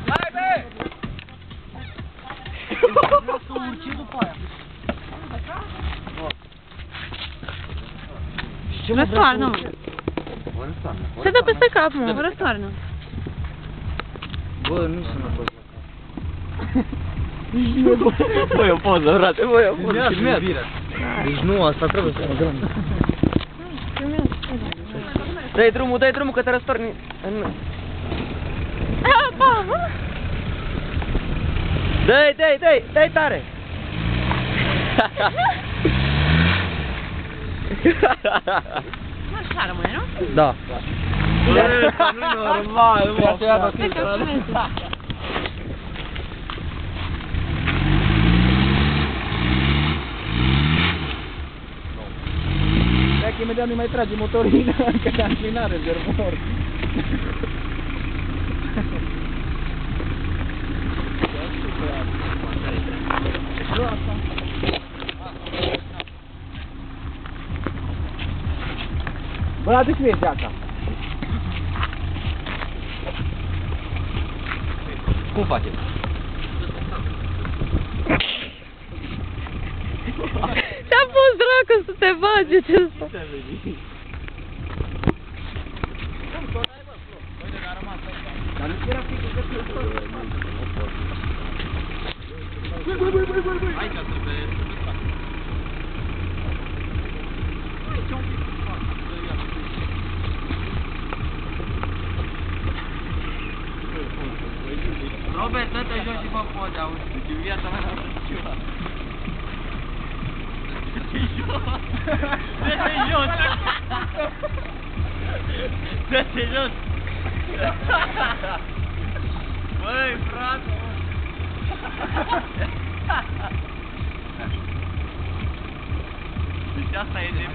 Haide! Vreau să urci după aia. Răstoarnă, mă. Se dă peste cap, mă. Răstoarnă. Bă, nu sună pe Băi, o poză, frate, băi, o poză. filmează. Deci nu, asta trebuie să mă grămă. Dă-i drumul, că te răstorni. Dă-i tare! Așa rămâne, nu? Da. Nu normal, mă. Dacă imediat nu mai trage motorina, că te-a înclinat rezervor. Bă, adu-și mie geaca. Cum faceți? Te-a pus dracu să te bage, ce să... Dar nu era fix de aici trebuie. Robert, dă-te jos și fă poze, auzi, din viața mea n-am făcut ceva. Dă-te jos! Dă-te jos! Băi, frate! Deci asta e de...